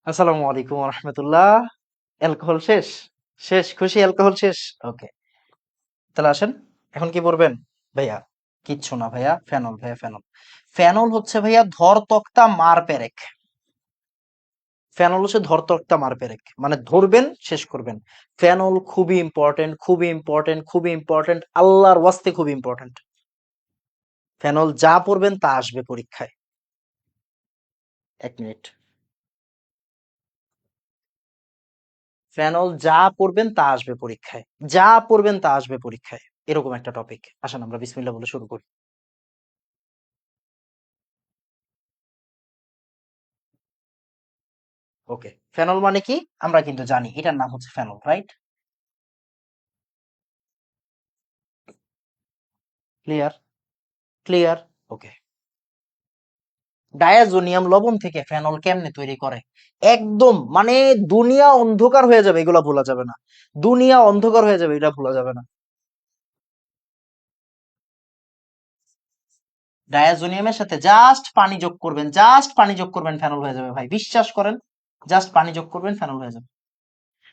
আসসালামু আলাইকুম রহমতুল্লাহ। অ্যালকোহল শেষ? শেষ খুশি, অ্যালকোহল শেষ। ওকে, তাহলে আসেন। এখন কি পড়বেন ভাইয়া? কিচ্ছু না ভাইয়া, ফেনল ভাইয়া, ফেনল। ফেনল হচ্ছে ভাইয়া ধর তক্তা মার পেরেক। ফেনল হচ্ছে ধর তক্তা মার পেরেক, মানে ধরবেন শেষ করবেন। ফেনল খুবই ইম্পর্টেন্ট, খুবই ইম্পর্টেন্ট, খুবই ইম্পর্টেন্ট, আল্লাহর ওয়াস্তে খুবই ইম্পর্টেন্ট। ফেনল যা পড়বেন তা আসবে পরীক্ষায়। এক মিনিট। ফেনল যা পড়বেন তা আসবে পরীক্ষায়, যা পড়বেন তা আসবে পরীক্ষায়, এরকম একটা টপিক। আসেন আমরা বিসমিল্লাহ বলে শুরু করি। ওকে, ফেনল মানে কি আমরা কিন্তু জানি, এটার নাম হচ্ছে ফেনল, রাইট? ক্লিয়ার? ক্লিয়ার। ওকে। ডায়াজোনিয়াম লবণ থেকে ফেনল কেমনে তৈরি করে? একদম মানে দুনিয়া অন্ধকার হয়ে যাবে, এগুলা ভোলা যাবে না। দুনিয়া অন্ধকার হয়ে যাবে, এটা ভোলা যাবে না। ডায়াজোনিয়ামের সাথে জাস্ট পানি যোগ করবেন, জাস্ট পানি যোগ করবেন, ফেনল হয়ে যাবে ভাই, বিশ্বাস করেন। জাস্ট পানি যোগ করবেন, ফেনল হয়ে যাবে।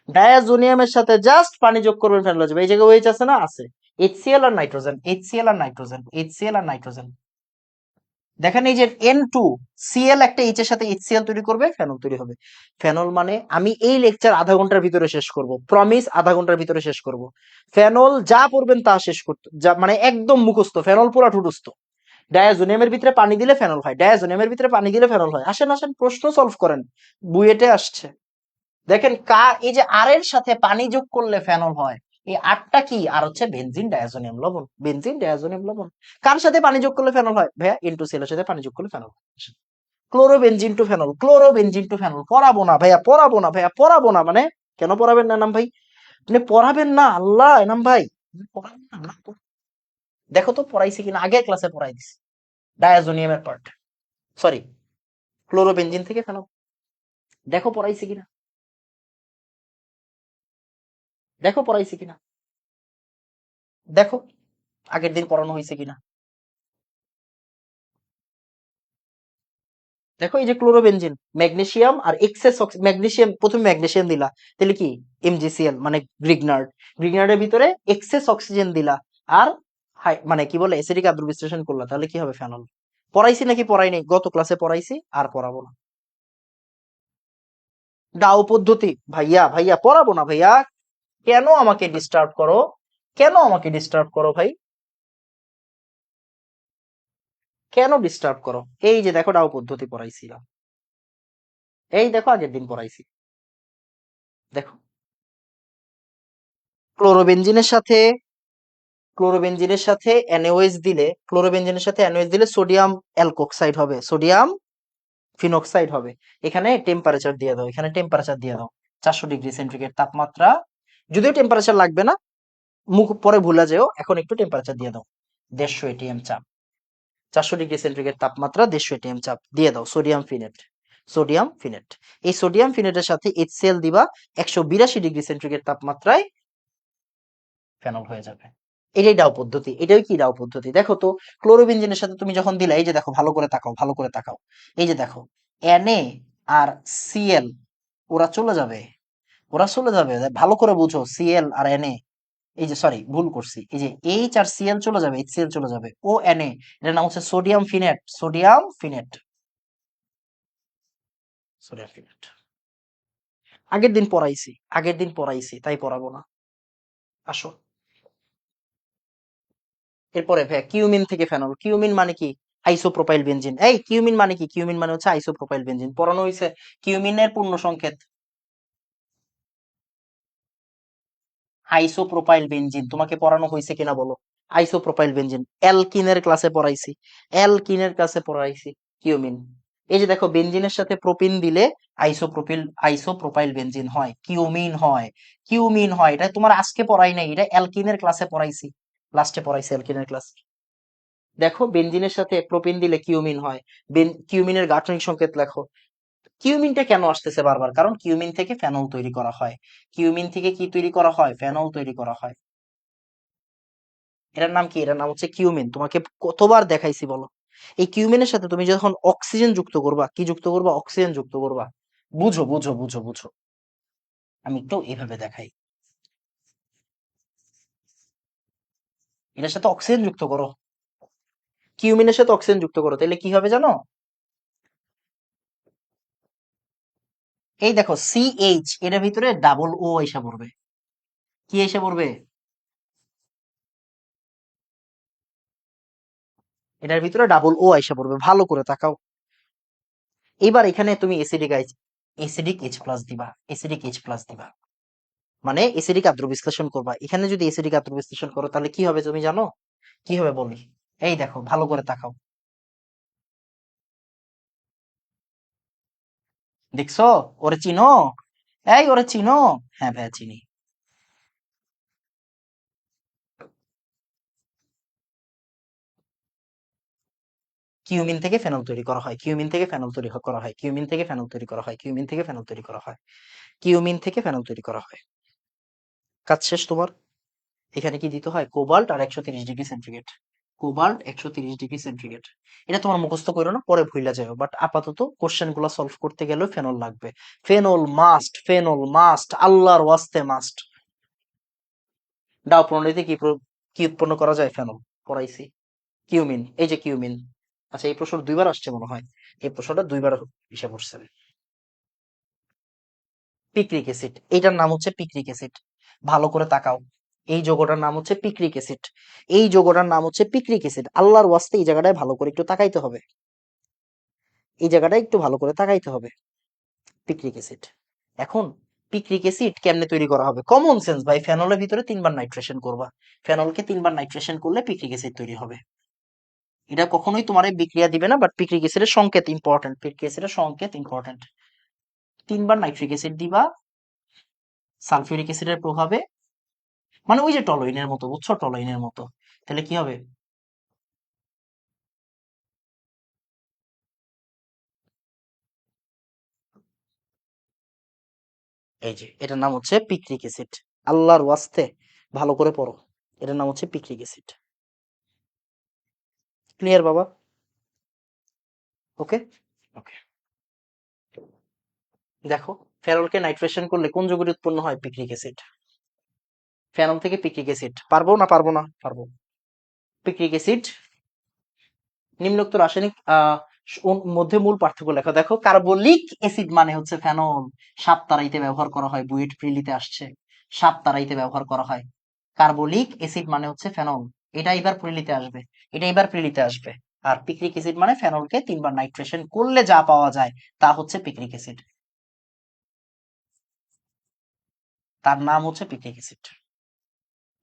ডায়াজোনিয়ামের সাথে জাস্ট পানি যোগ করবেন, ফেনল হয়ে যাবে। এই জায়গায় ওইচ আছে না? আছে। এইচসিএল আর নাইট্রোজেন, এইচসিএল আর নাইট্রোজেন, এইচসিএল আর নাইট্রোজেন। দেখেন এই যে N2 Cl একটা এইচ এর সাথে HCl তৈরি করবে, ফেনল তৈরি হবে। ফেনল মানে আমি এই লেকচার আধা ঘন্টার ভিতরে শেষ করব, প্রমিস আধা ঘন্টার ভিতরে শেষ করব। ফেনল যা পড়বেন তা শেষ করতে, যা মানে একদম মুখস্থ, ফেনল পুরা ঠুটস্থ। ডায়াজোনিয়ামের ভিতরে পানি দিলে ফেনল হয়, ডায়াজোনিয়ামের ভিতরে পানি দিলে ফেনল হয়। আসেন আসেন, প্রশ্ন সলভ করেন, বুয়েটে আসছে। দেখেন এই যে আর এর সাথে পানি যোগ করলে ফেনল হয়, এই আটটা কি? আর হচ্ছে বেনজিন ডায়াজোনিয়াম লবণ, বেনজিন ডায়াজোনিয়াম লবণ। কার সাথে পানি যোগ করলে ফেনল হয় ভাইয়া? N2Cl এর সাথে পানি যোগ করলে ফেনল হয়। Chlorobenzene to phenol, chlorobenzene to phenol. পড়াবো না ভাইয়া, পড়াবো না ভাইয়া, পড়াবো না মানে। কেন পড়াবেন না এনাম ভাই? আপনি পড়াবেন না, আল্লাহ এনাম ভাই, পড়াবেন না না? দেখো তো পড়াইছি কিনা, আগের ক্লাসে পড়াই দিছি। ডায়াজোনিয়ামের পার্ট, সরি, ক্লোরোবেনজিন থেকে ফেনল। দেখো পড়াইছি কিনা, দেখো পড়াইছি কিনা, দেখো আগের দিন পড়ানো হয়েছে কিনা। দেখো এই যে ক্লোরোবেনজিন, ম্যাগনেসিয়াম আর এক্সেস ম্যাগনেসিয়াম, প্রথমে ম্যাগনেসিয়াম দিলা, তাহলে কি? MgCl মানে গ্রিগনার্ড। গ্রিগনার্ডের ভিতরে এক্সেস অক্সিজেন দিলা, আর মানে কি বলে অ্যাসিডিক আদ্র বিশ্লেষণ করলা, তাহলে কি হবে? ফেনল। পড়াইছি নাকি পড়াই নাই? গত ক্লাসে পড়াইছি, আর পড়াবো না। ডাউ পদ্ধতি ভাইয়া, ভাইয়া পড়াবো না ভাইয়া। কেন আমাকে ডিস্টার্ব করো? কেন আমাকে ডিস্টার্ব করো ভাই? কেন ডিস্টার্ব করো? এই যে দেখো ডাউ পদ্ধতি পড়াইছিলাম, এই দেখো আগের দিন পড়াইছি, দেখো। ক্লোরোবেনজিনের সাথে ক্লোরোবেনজিনের সাথে NaOH দিলে, ক্লোরোবেনজিনের সাথে NaOH দিলে সোডিয়াম অ্যালকোক্সাইড হবে, সোডিয়াম ফিনক্সাইড হবে। এখানে টেম্পারেচার দিয়ে দাও, এখানে টেম্পারেচার দিয়ে দাও, 400 ডিগ্রি সেন্টিগ্রেড তাপমাত্রা। যদিও টেম্পারেচার লাগবে না, মুখ পরে ভুলে যেও, এখন একটু টেম্পারেচার দিয়ে দাও। 150 atm চাপ, 400 ডিগ্রি সেন্টিগ্রেড তাপমাত্রা, 150 atm চাপ দিয়ে দাও। Sodium phenate, sodium phenate. এই সোডিয়াম ফিনেটের সাথে HCl দিবা, 182 ডিগ্রি সেন্টিগ্রেড তাপমাত্রায় ফেনল হয়ে যাবে। এটাই ডাউ পদ্ধতি, এটাই কি ডাউ পদ্ধতি? দেখো তো, ক্লোরোবেনজিনের সাথে তুমি যখন দিলা, এই যে দেখো, ভালো করে তাকাও, ভালো করে তাকাও। এই যে দেখো, Na আর Cl, ওরা চলে যাবে, ওরা চলে যাবে, ভালো করে বুঝো। Cl আর Na, এই যে সরি ভুল করছি, এই যে H আর Cl চলে যাবে, HCl চলে যাবে, ও Na, এটার নাম হচ্ছে sodium phenate, sodium phenate, sodium ফিনেট। আগের দিন পড়াইছি, আগের দিন পড়াইছি, তাই পড়াবো না। আসো। এরপরে ভাইয়া কিউমিন থেকে ফেনল। কিউমিন মানে কি? Isopropyl benzene. এই কিউমিন মানে কি? কিউমিন মানে হচ্ছে আইসোপ্রোপাইল বেনজিন, পড়ানো হয়েছে। কিউমিনের পূর্ণ সংকেত আইসোপ্রোপাইল বেনজিন, তোমাকে পড়ানো হয়েছে কিনা বলো? আইসোপ্রোপাইল বেনজিন অ্যালকিনের ক্লাসে পড়াইছি, অ্যালকিনের ক্লাসে পড়াইছি। কিউমিন, এই যে দেখো, বেনজিনের সাথে প্রোপিন দিলে আইসোপ্রোপাইল বেনজিন হয়, কিউমিন হয়, কিউমিন হয়। এটা তোমার আজকে পড়াই নাই, এটা অ্যালকিনের ক্লাসে পড়াইছি, লাস্টে পড়াইছি অ্যালকিনের ক্লাস। দেখো বেনজিনের সাথে প্রোপিন দিলে কিউমিন হয়। কিউমিনের গাঠনিক সংকেত লেখো। কিউমিনটা কেন আসতেছে বারবার? কারণ কিউমিন থেকে ফেনল তৈরি করা হয়। কিউমিন থেকে কি তৈরি করা হয়? ফেনল তৈরি করা হয়। এটার নাম কি? এটার নাম হচ্ছে কিউমিন। তোমাকে কতবার দেখাইছি বলো? এই কিউমিনের সাথে তুমি যখন অক্সিজেন যুক্ত করবা, কি যুক্ত করবা? অক্সিজেন যুক্ত করবা, বুঝো বুঝো বুঝো বুঝো, আমি একটু এভাবে দেখাই। এটার সাথে অক্সিজেন যুক্ত করো, কিউমিনের সাথে অক্সিজেন যুক্ত করো, তাহলে কি হবে জানো? এই দেখো সিএইচ, এটার ভিতরে ডাবল ও এসে পড়বে। কি এসে পড়বে? এটার ভিতরে ডাবল ও এসে পড়বে, ভালো করে তাকাও। এবার এখানে তুমি এসিডিক এইচ প্লাস দিবা, এসিডিক এইচ প্লাস দিবা, মানে এসিডিক আদ্র বিশ্লেষণ করবা। এখানে যদি এসিডিক আদ্র বিশ্লেষণ করো তাহলে কি হবে তুমি জানো? কি হবে বলি? এই দেখো ভালো করে তাকাও, দেখছো? ওরে চিনো? এই ওরে চিনো? হ্যাঁ ভাইয়া চিনি। কিউমিন থেকে ফেনল তৈরি করা হয়, কিউমিন থেকে ফেনল তৈরি করা হয়, কিউমিন থেকে ফেনল তৈরি করা হয়, কিউমিন থেকে ফেনল তৈরি করা হয়, কিউমিন থেকে ফেনল তৈরি করা হয়। কাজ শেষ তোমার। এখানে কি দিতে হয়? কোবাল্ট আর 130°C। Cobalt 130°C। এটা তোমার মুখস্থ করো না, পরে ভুইলা যাও, বাট আপাতত কোশ্চেন গুলা সলভ করতে গেলেও ফেনল লাগবে। ফেনল মাস্ট, ফেনল মাস্ট, আল্লাহর ওয়াস্তে মাস্ট। ডাও প্রণালীতে কি উৎপন্ন করা যায়? ফেনল পড়াইছি। কিউমিন, এই যে কিউমিন। আচ্ছা এই প্রশ্ন দুইবার আসছে মনে হয়, এই প্রশ্নটা দুইবার হিসাব করছে। পিক্রিক অ্যাসিড, এইটার নাম হচ্ছে পিক্রিক অ্যাসিড। ভালো করে তাকাও, এই যৌগটার নাম হচ্ছে পিক্রিক অ্যাসিড। এই যৌগটার নাম হচ্ছে পিক্রিক অ্যাসিড। আল্লাহর ওয়াস্তে এই জায়গাটায় ভালো করে একটু তাকাইতে হবে, এই জায়গাটায় একটু ভালো করে তাকাইতে হবে। Picric acid. এখন পিক্রিক অ্যাসিড কেমনে তৈরি করা হবে? কমন সেন্স ভাই, ফেনলের ভিতরে 3 বার নাইট্রেশন করবা, ফেনলকে 3 বার নাইট্রেশন করলে পিক্রিক অ্যাসিড তৈরি হবে। এটা কখনোই তোমার বিক্রিয়া দিবে না, বাট পিক্রিক অ্যাসিডের সংকেত ইম্পর্টেন্ট, পিক্রিক অ্যাসিডের সংকেত ইম্পর্টেন্ট। 3 বার নাইট্রিক অ্যাসিড দিবা সালফিউরিক অ্যাসিডের প্রভাবে, মানে ওই যে টলোইনের মতো, বুঝছো? টলোইনের মতো। তাহলে কি হবে? এই যে এটার নাম হচ্ছে পিক্রিক অ্যাসিড। আল্লাহর ওয়াস্তে ভালো করে পড়ো, এটার নাম হচ্ছে পিক্রিক অ্যাসিড। ক্লিয়ার বাবা? ওকে ওকে। দেখো, ফেনলকে নাইট্রেশন করলে কোন যৌগটি উৎপন্ন হয়? Picric acid. ফেনল থেকে পিক্রিক অ্যাসিড, পারবো না পারবো না? পারবো। পিক্রিক অ্যাসিড নিম্নোক্ত রাসায়নিক মধ্যে মূল পার্থক্য লেখা। দেখো, কার্বলিক অ্যাসিড মানে হচ্ছে ফেনল, সাত তারাইতে ব্যবহার করা হয়, বুয়েট প্রিলিতে আসছে, সাত তারাইতে ব্যবহার করা হয়। কার্বলিক অ্যাসিড মানে হচ্ছে ফেনল, এটা এবার প্রিলিতে আসবে, এটা এবার প্রিলিতে আসবে। আর পিক্রিক অ্যাসিড মানে ফেনলকে 3 বার নাইট্রেশন করলে যা পাওয়া যায় তা হচ্ছে পিক্রিক অ্যাসিড, তার নাম হচ্ছে পিক্রিক অ্যাসিড।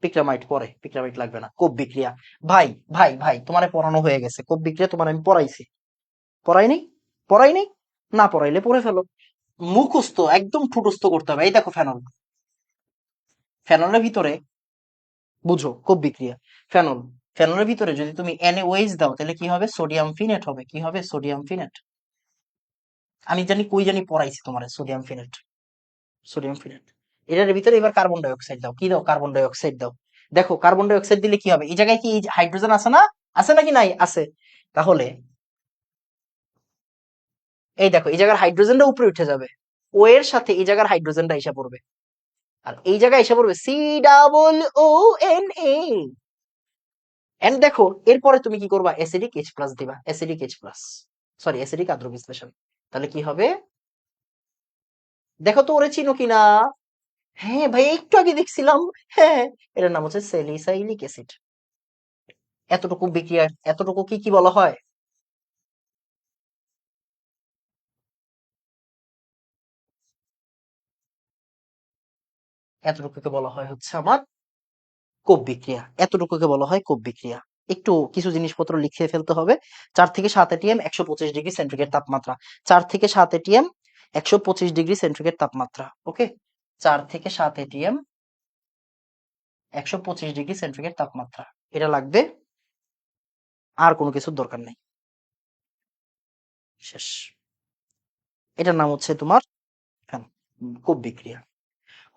পিকরামাইট পরে, পিকরামাইট লাগবে না। কোপ বিক্রিয়া, ভাই ভাই ভাই তোমারে পড়ানো হয়ে গেছে, কোপ বিক্রিয়া তোমার আমি পড়াইছি। পড়াই নাই? পড়াই নাই? না পড়াইলে পড়ে ফেলো। মুখস্থ একদম ঠুটস্থ করতে হবে। এই দেখো ফেনল, ফেনলের ভিতরে, বুঝো কোপ বিক্রিয়া, ফেনল, ফেনলের ভিতরে যদি তুমি NaOH দাও তাহলে কি হবে? সোডিয়াম ফিনেট হবে। কি হবে? সোডিয়াম ফিনেট। আমি জানি কই জানি পড়াইছি তোমার সোডিয়াম ফিনেট, সোডিয়াম ফিনেট। এটার ভিতরে এবার কার্বন ডাই অক্সাইড দাও। কি দাও? কার্বন ডাই অক্সাইড দাও। দেখো কার্বন ডাই অক্সাইড দিলে কি হবে? এই জায়গায় কি হাইড্রোজেন আছে না? আছে নাকি নাই? আছে। তাহলে এই দেখো, এই জায়গার হাইড্রোজেনটা উপরে উঠে যাবে, ও এর সাথে এই জায়গার হাইড্রোজেনটা এসে পড়বে, আর এই জায়গায় এসে পড়বে COO। এন্ড দেখো এরপরে তুমি কি করবা? অ্যাসিডিক এইচ প্লাস দিবা, acidic H plus, sorry acidic আদ্র বিশ্লেষণ। তাহলে কি হবে? দেখো তো ওরে চিনো কিনা? হ্যাঁ ভাই একটু আগে দেখছিলাম। হ্যাঁ, এটার নাম হচ্ছে স্যালিসাইলিক অ্যাসিড। এতটুকু বিক্রিয়া, এতটুকু কি কি বলা হয়? এতটুকুকে বলা হয় হচ্ছে আমার কোপ বিক্রিয়া, এতটুকুকে বলা হয় কোপ বিক্রিয়া। একটু কিছু জিনিসপত্র লিখে ফেলতে হবে। 4 থেকে 7 ATM 125°C তাপমাত্রা, 4 থেকে 7 ATM 125°C তাপমাত্রা। ওকে, 4 থেকে 7 ATM 125°C তাপমাত্রা, এটা লাগবে। আর কোনো কিছুর দরকার নেই, শেষ। এটার নাম হচ্ছে তোমার হ্যাঁ, কোপ বিক্রিয়া।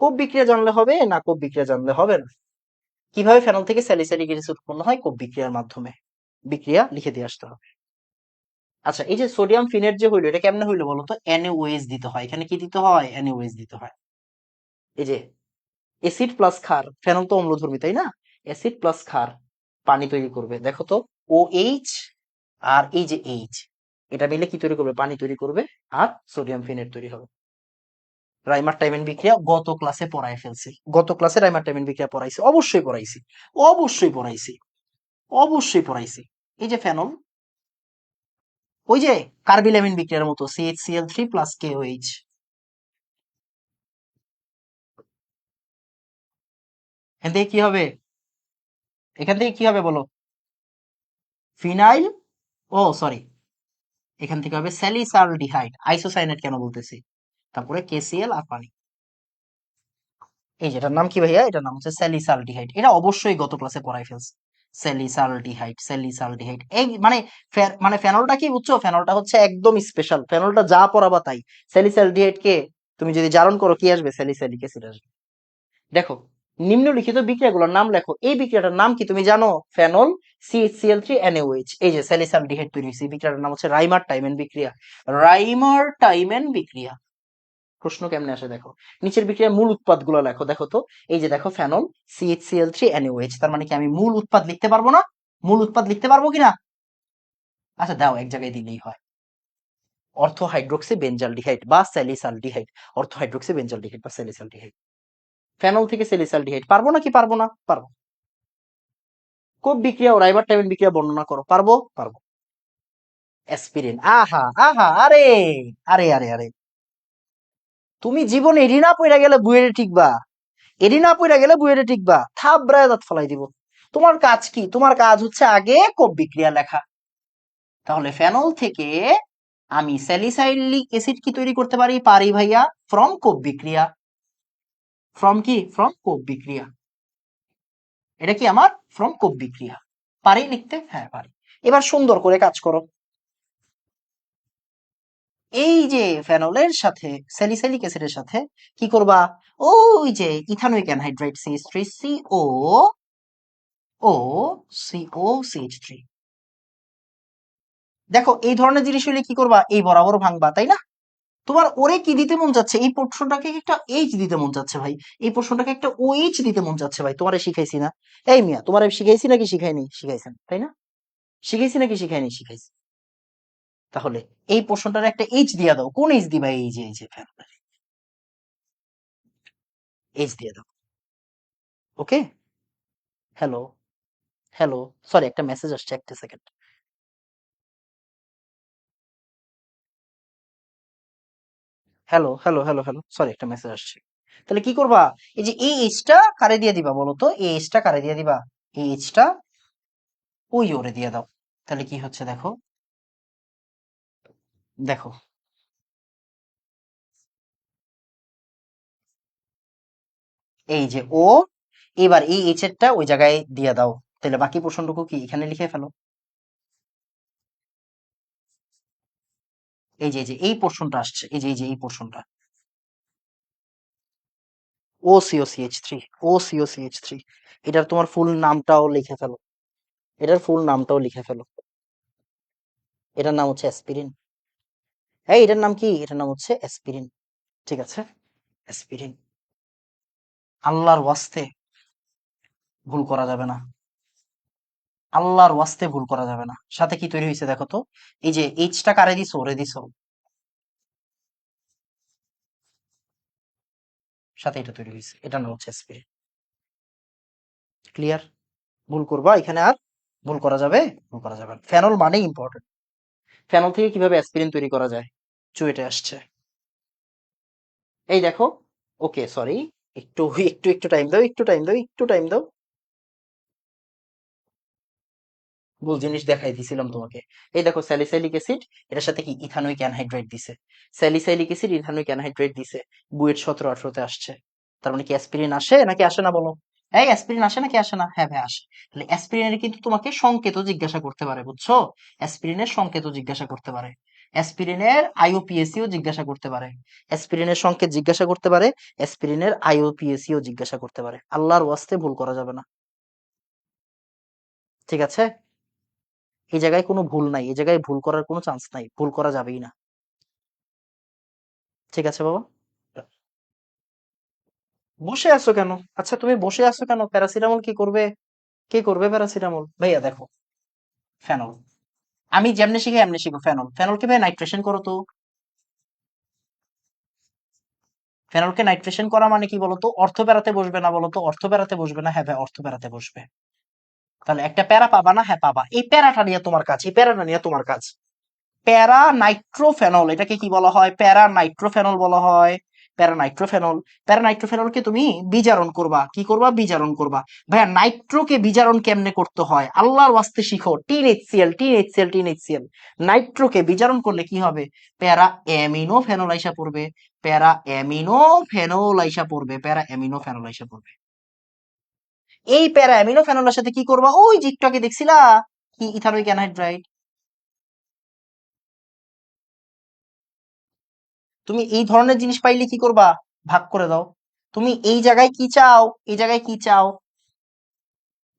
কোপ বিক্রিয়া জানলে হবে না? কোপ বিক্রিয়া জানলে হবে না? কিভাবে ফেনল থেকে স্যালিসাইলিক অ্যাসিড উৎপন্ন হয়? কোপ বিক্রিয়ার মাধ্যমে। বিক্রিয়া লিখে দিয়ে আসতে হবে। আচ্ছা, এই যে সোডিয়াম ফিনেট যে হইলো, এটা কেমনে হইলো বলো তো? NaOH দিতে হয়। এখানে কি দিতে হয়? NaOH দিতে হয়। এই যে অ্যাসিড প্লাস ক্ষার, ফেনল তো অম্লধর্মী তাই না? অ্যাসিড প্লাস ক্ষার পানি তৈরি করবে, দেখো তো। OH আর এই যে H, এটা মিলে কি তৈরি করবে? পানি তৈরি করবে, আর সোডিয়াম ফিনেট তৈরি হবে। রাইমার টাইমেন বিক্রিয়া গত ক্লাসে পড়ায় ফেলছি। গত ক্লাসে রাইমার টাইমেন বিক্রিয়া পড়াইছি, অবশ্যই পড়াইছি, অবশ্যই পড়াইছি, অবশ্যই পড়াইছি। এই যে ফেনল, ওই যে কার্বিলামিন বিক্রিয়ার মতো, CHCl3 প্লাস KOH। এখান থেকে কি হবে? এখান থেকে কি হবে বলো? ফিনাইল, ও সরি, এখান থেকে হবে স্যালিসালডিহাইড, আইসোসাইনেট কেন বলতেছি, তারপরে KCl আর পানি। এই যেটার নাম কি ভাইয়া? এটার নাম হচ্ছে স্যালিসালডিহাইড। এটা অবশ্যই গত ক্লাসে পড়াই ফেলছে। স্যালিসালডিহাইড, স্যালিসালডিহাইড, এই মানে মানে ফেনলটা কি বুঝছো? ফেনলটা হচ্ছে একদম স্পেশাল, ফেনলটা যা পড়াবা তাই। স্যালিসালডিহাইড কে তুমি যদি জারণ করো কি আসবে? স্যালিসালিক অ্যাসিড আসবে। দেখো, নিম্নলিখিত বিক্রিয়াগুলোর নাম লেখো। এই বিক্রিয়াটার নাম কি তুমি জানো? ফেনল CHCl3NaOH, এই যে স্যালিসালডিহাইড তৈরি হয়েছে। এই বিক্রিয়াটার নাম হচ্ছে রাইমার টাইমেন বিক্রিয়া। রাইমার টাইমেন বিক্রিয়া। প্রশ্ন কেমনে আসে দেখো, নিচের বিক্রিয়ার মূল উৎপাদ গুলো লেখো। দেখো তো, এই যে দেখো ফেনল CHCl3NaOH, তার মানে কি আমি মূল উৎপাদ লিখতে পারবো না? মূল উৎপাদ লিখতে পারবো কিনা? আচ্ছা দাও, এক জায়গায় দিলেই হয়। অর্থ হাইড্রোক্সি বেঞ্জালডিহাইড বা স্যালিসালডিহাইড, অর্থ হাইড্রোক্সি বেঞ্জালডিহাইড বা স্যালিসালডিহাইড। ফেনল থেকে স্যালিসালডিহাইড পারবো নাকি পারবো না? পারবো। কোপ বিক্রিয়া ও রাইমার টাইমেন বিক্রিয়া বর্ণনা করো। পারবো, পারবো। অ্যাসপিরিন, আহা আহা, আরে আরে আরে আরে, তুমি জীবনে এডি না পইরা গেলে বুয়েটে টিকবা? এডি না পইরা গেলে বুয়েটে টিকবা? থাবড়ায় দাঁত ফলাই দিব। তোমার কাজ কি? তোমার কাজ হচ্ছে আগে কোপ বিক্রিয়া লেখা। তাহলে ফেনল থেকে আমি স্যালিসাইলিক অ্যাসিড কি তৈরি করতে পারি? পারি ভাইয়া, ফ্রম কোপ বিক্রিয়া। ফ্রম কি? ফ্রম কোপ বিক্রিয়া। এটা কি আমার? ফ্রম কোপ বিক্রিয়া। পারি লিখতে? হ্যাঁ পারি। এবার সুন্দর করে কাজ করো। এই যে ফেনলের সাথে স্যালিসাইলিক অ্যাসিডের সাথে কি করবা? ওই যে ইথানোইক অ্যানহাইড্রাইড CH3CO ও COCH3। দেখো, এই ধরনের জিনিস হলে কি করবা? এই বরাবর ভাঙবা, তাই না? তোমার ওরে কি দিতে মন যাচ্ছে? এই পোর্শনটাকে একটা এইচ দিতে মন যাচ্ছে ভাই, এই পোর্শনটাকে একটা OH দিতে মন যাচ্ছে ভাই। তোমারে শিখাইছি না? এই মিয়া, তোমারে শিখাইছি নাকি শিখাইনি? শিখাইছেন তাই না? শিখাইছি নাকি শিখাইনি? শিখাইছি। তাহলে এই পোর্শনটার একটা এইচ দিয়া দাও। কোন এইচ দিবা? এই যে ফেনলের এইচ দিয়ে দাও। ওকে। হ্যালো, হ্যালো, সরি একটা মেসেজ আসছে, একটা second. Hello, hello, hello, hello, sorry একটা মেসেজ আসছে। তাহলে কি করবা? এই যে এই এইচটা কারে দিয়ে দিবা বলো তো? এই এইচটা কারে দিয়ে দিবা? এই এইচটা ওই ওরে দিয়ে দাও। তাহলে কি হচ্ছে দেখো, দেখো, এই যে ও, এবার এই এইচ এরটা ওই জায়গায় দিয়ে দাও। তাহলে বাকি পোর্শনটুকু কি এখানে লিখে ফেলো। এই যে এই পোর্শনটা আসছে, এই যে এই পোর্শনটা, OCOCH3, OCOCH3। এটার তোমার ফুল নামটাও লিখে ফেলো। এটার ফুল নামটাও লিখে ফেলো। এটার নাম হচ্ছে অ্যাসপিরিন। এই এটার নাম কি? এটার নাম হচ্ছে অ্যাসপিরিন। ঠিক আছে, অ্যাসপিরিন। আল্লাহর ওয়াস্তে ভুল করা যাবে না। আল্লাহর ওয়াস্তে ভুল করা যাবে না। সাথে কি তৈরি হয়েছে দেখো তো? এই যে এইচটা কারে দিছো? ওরে দিছো। সাথে এটা তৈরি হয়েছে, এটার নাম হচ্ছে অ্যাসপিরিন। ক্লিয়ার? ভুল করবা এখানে আর? ভুল করা যাবে? ভুল করা যাবে না। ফেনল মানেই ইম্পর্টেন্ট। ফেনল থেকে কিভাবে অ্যাসপিরিন তৈরি করা যায়? চুয়েটে আসছে। এই দেখো, ওকে সরি, একটু একটু একটু টাইম দাও, একটু টাইম দাও, একটু টাইম দাও। ভুল জিনিস দেখাই দিছিলাম তোমাকে। এই দেখো স্যালিসাইলিক অ্যাসিড, এটার সাথে কি ইথানোইক অ্যানহাইড্রাইড দিছে। স্যালিসাইলিক অ্যাসিড ইথানোইক অ্যানহাইড্রাইড দিছে। বুয়েট 17-18 আসছে। তার মানে কি অ্যাসপিরিন আসে নাকি আসে না বলো? এই অ্যাসপিরিন আসে নাকি আসে না? হ্যাঁ ভাই আসে। তাহলে অ্যাসপিরিনের কিন্তু তোমাকে সংকেত জিজ্ঞাসা করতে পারে, বুঝছো? অ্যাসপিরিনের সংকেত জিজ্ঞাসা করতে পারে। অ্যাসপিরিনের আইওপিএসিও জিজ্ঞাসা করতে পারে। অ্যাসপিরিনের সংকেত জিজ্ঞাসা করতে পারে। অ্যাসপিরিনের আইওপিএসিও জিজ্ঞাসা করতে পারে। আল্লাহর ওয়াস্তে ভুল করা যাবে না। ঠিক আছে? এই জায়গায় কোনো ভুল নাই, এই জায়গায় ভুল করার কোনো চান্স নাই, ভুল করা যাবেই না। ঠিক আছে বাবা? বসে আছো কেন? আচ্ছা তুমি বসে আছো কেন? প্যারাসিটামল কি করবে? কি করবে প্যারাসিটামল? ভাইয়া দেখো, ফেনল আমি যেমনি শিখি এমনি শিখো। ফেনল, ফেনলকে ভাই নাইট্রেশন করো তো। ফেনলকে নাইট্রেশন করা মানে কি বলতো? অর্থ প্যারাতে বসবে না বলতো? অর্থ প্যারাতে বসবে না? হ্যাঁ ভাই, অর্থ প্যারাতে বসবে। তাহলে একটা প্যারা পাবা না? হ্যাঁ পাবা। এই প্যারাটা নিয়ে তোমার কাজ, এই প্যারাটা নিয়ে তোমার কাজ। প্যারা নাইট্রোফেনল, এটাকে কি বলা হয়? প্যারা নাইট্রোফেনল বলা হয়। প্যারা নাইট্রোফেনল। প্যারা নাইট্রোফেনলকে তুমি বিজারণ করবা। কি করবা? বিজারণ করবা। ভাইয়া নাইট্রোকে বিজারণ কেমনে করতে হয় আল্লাহর ওয়াস্তে শিখো। Tin HCl, tin HCl, tin HCl. নাইট্রোকে বিজারণ করলে কি হবে? প্যারা অ্যামিনো ফেনল আইসা পড়বে। প্যারা অ্যামিনো ফেনল আইসা পড়বে। প্যারা অ্যামিনো ফেনল আইসা পড়বে। এই প্যারা অ্যামিনো ফেনলের সাথে কি করবা? ওই যে একটু আগে দেখছিলা, কি ইথানোইক অ্যানহাইড্রাইড। তুমি এই ধরনের জিনিস পাইলে কি করবা? ভাগ করে দাও। তুমি এই জায়গায় কি চাও? এই জায়গায় কি চাও?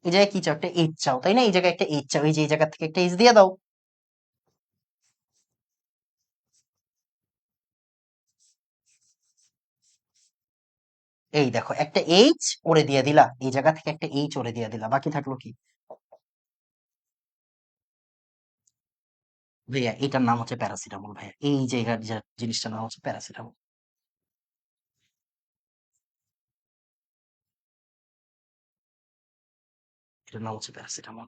এই জায়গায় কি চাও? একটা এইচ চাও, তাই না? এই জায়গায় একটা এইচ চাও, এই যে এই জায়গা থেকে একটা এইচ দিয়ে দাও। এই দেখো একটা এইচ ওরে দিয়ে দিলা, এই জায়গা থেকে একটা এইচ ওরে দিয়ে দিলা, বাকি থাকলো কি? ভাইয়া এটার নাম হচ্ছে প্যারাসিটামল। ভাইয়া এই জায়গার যে জিনিসটার নাম হচ্ছে প্যারাসিটামল। এটার নাম হচ্ছে প্যারাসিটামল।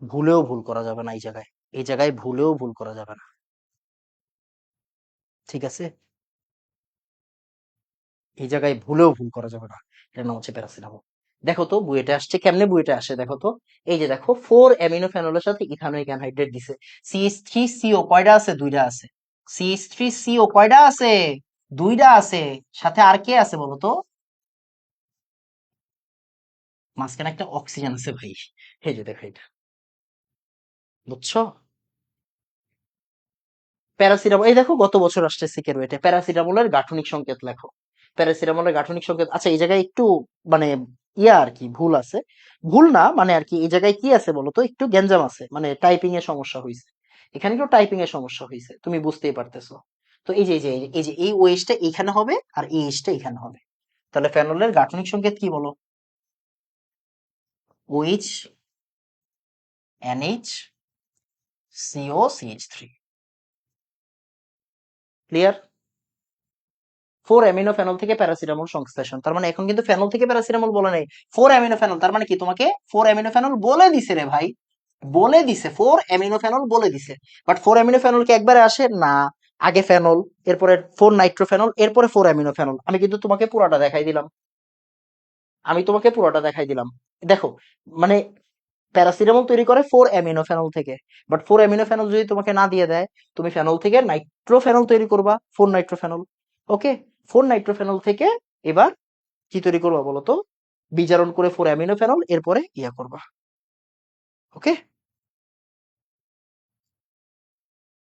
ভুলেও ভুল করা যাবে না এই জায়গায়। এই জায়গায় ভুলেও ভুল করা যাবে না। ঠিক আছে? এই জায়গায় ভুলেও ভুল করা যাবে না। এটার নাম হচ্ছে প্যারাসিটামল। দেখো তো বুয়েটে আসছে কেমনে? বুয়েটে আসে দেখো তো। এই যে দেখো, 4 অ্যামিনো ফেনলের সাথে ইথানোইক অ্যানহাইড্রেট দিছে। CH3CO কয়টা আছে? দুইটা আছে। CH3CO কয়টা আছে? দুইটা আছে। সাথে আর কে আছে বলো তো? মাঝখানে একটা অক্সিজেন আছে ভাই। এই যে দেখো এটা, বুঝছো? প্যারাসিটামল, এই দেখো গত বছর আসছে সিকের ওয়েটে। প্যারাসিটামলের গাঠনিক সংকেত লেখো। প্যারাসিটামলের গাঠনিক সংকেত। আচ্ছা এই জায়গায় একটু মানে ইয়া আর কি ভুল আছে। ভুল না মানে আর কি, এই জায়গায় কি আছে বলো তো? একটু গ্যাঞ্জাম আছে, মানে টাইপিং এ সমস্যা হয়েছে। এখানে একটু টাইপিং এ সমস্যা হয়েছে, তুমি বুঝতেই পারতেছো। তো এই ওএইচটা এইখানে হবে আর এই এইচটা এখানে হবে। তাহলে ফেনলের গাঠনিক সংকেত কি বলো? OH, NH, CO, CH3। Clear? 4 amino phenol থেকে প্যারাসিটামল সংশ্লেষণ, তার মানে এখন কিন্তু ফেনল থেকে প্যারাসিটামল বলে নাই। 4 অ্যামিনো ফেনল, তার মানে কি তোমাকে 4 অ্যামিনো ফেনল বলে দিছে রে ভাই। বলে দিছে 4 অ্যামিনো ফেনল বলে দিছে। বাট 4 অ্যামিনো ফেনল কি একবারে আসে না? আগে ফেনল, এরপরে 4 নাইট্রোফেনল, এরপরে 4 অ্যামিনো ফেনল। আমি কিন্তু তোমাকে পুরাটা দেখাই দিলাম। আমি তোমাকে পুরোটা দেখাই দিলাম। দেখো, মানে প্যারাসিটামল তৈরি করে 4 অ্যামিনো ফেনল থেকে। বাট 4 অ্যামিনো ফেনল যদি তোমাকে না দিয়ে দেয়, তুমি ফেনল থেকে নাইট্রোফেনল তৈরি করবা, 4 নাইট্রোফেনল। ওকে? 4 নাইট্রোফেনল থেকে এবার কি তৈরি করবা বলো তো? বিজারণ করে 4 অ্যামিনো ফেনল, এরপরে ইয়া করবা। ওকে?